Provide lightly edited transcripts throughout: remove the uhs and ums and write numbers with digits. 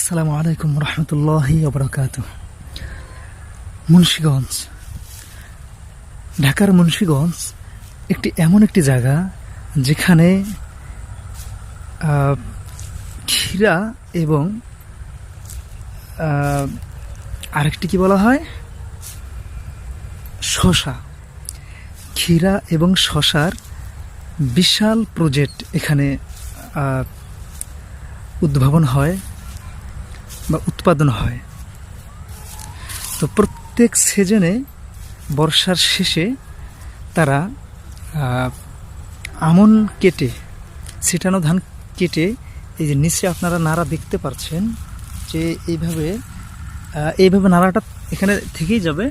আসসালামু আলাইকুম রহমতুল্লাহি ওবরাকাতুহ। মুন্সিগঞ্জ, ঢাকার মুন্সিগঞ্জ এমন একটি জায়গা যেখানে ক্ষীরা এবং আরেকটি কি বলা হয়, শসা। ক্ষীরা এবং শসার বিশাল প্রজেক্ট এখানে উদ্ভাবন হয় বা উৎপাদন হয়। তো প্রত্যেক সিজনে বর্ষার শেষে তারা আমন কেটে, ছিটানো ধান কেটে, এই যে নিচে আপনারা নাড়া দেখতে পাচ্ছেন যে এইভাবে নাড়াটা এখানে থেকেই যাবে,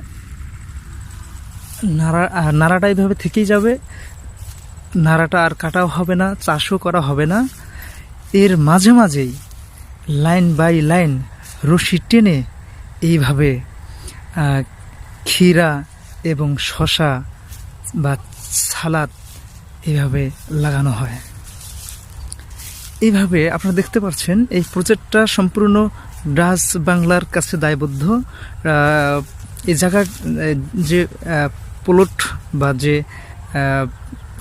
নাড়াটা এইভাবে থেকেই যাবে, নাড়াটা আর কাটাও হবে না, চাষও করা হবে না। এর মাঝে মাঝেই লাইন বাই লাইন রশি টেনে এইভাবে ক্ষীরা এবং শসা বা সালাদ এইভাবে লাগানো হয়। এইভাবে আপনারা দেখতে পাচ্ছেন এই প্রজেক্টটা সম্পূর্ণ ডাচ বাংলার কাছে দায়বদ্ধ। এই জায়গার যে প্লট বা যে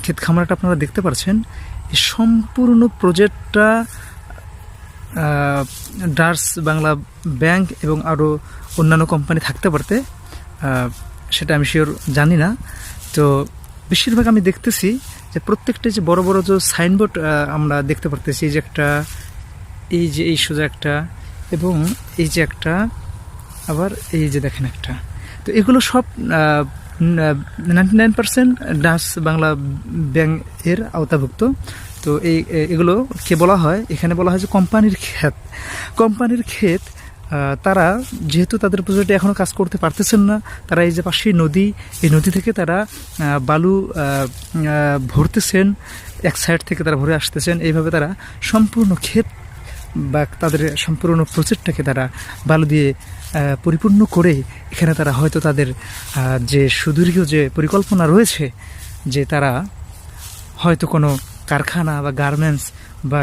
ক্ষেত খামারটা আপনারা দেখতে পাচ্ছেন, এই সম্পূর্ণ প্রজেক্টটা ডাচ বাংলা ব্যাংক এবং আরও অন্যান্য কোম্পানি থাকতে পারতে, সেটা আমি শিওর জানি না। তো বেশিরভাগ আমি দেখতেছি যে প্রত্যেকটা যে বড় বড় যে সাইনবোর্ড আমরা দেখতে পারতেছি, এই যে একটা, এই সোজা একটা, এবং এই যে একটা, আবার এই যে দেখেন একটা। তো এগুলো সব 99% ডাচ বাংলা ব্যাংক এর আওতাভুক্ত। তো এগুলো কে বলা হয়, এখানে বলা হয় যে কোম্পানির ক্ষেত। তারা যেহেতু তাদের প্রজেক্টে এখনও কাজ করতে পারতেছেন না, তারা এই যে পাশেই নদী, এই নদী থেকে তারা বালু ভরতেছেন, এক সাইড থেকে তারা ভরে আসতেছেন। এইভাবে তারা সম্পূর্ণ ক্ষেত বা তাদের সম্পূর্ণ প্রজেক্টটাকে তারা বালু দিয়ে পরিপূর্ণ করে এখানে তারা হয়তো তাদের যে সুদীর্ঘ যে পরিকল্পনা রয়েছে, যে তারা হয়তো কোনো কারখানা বা গার্মেন্টস বা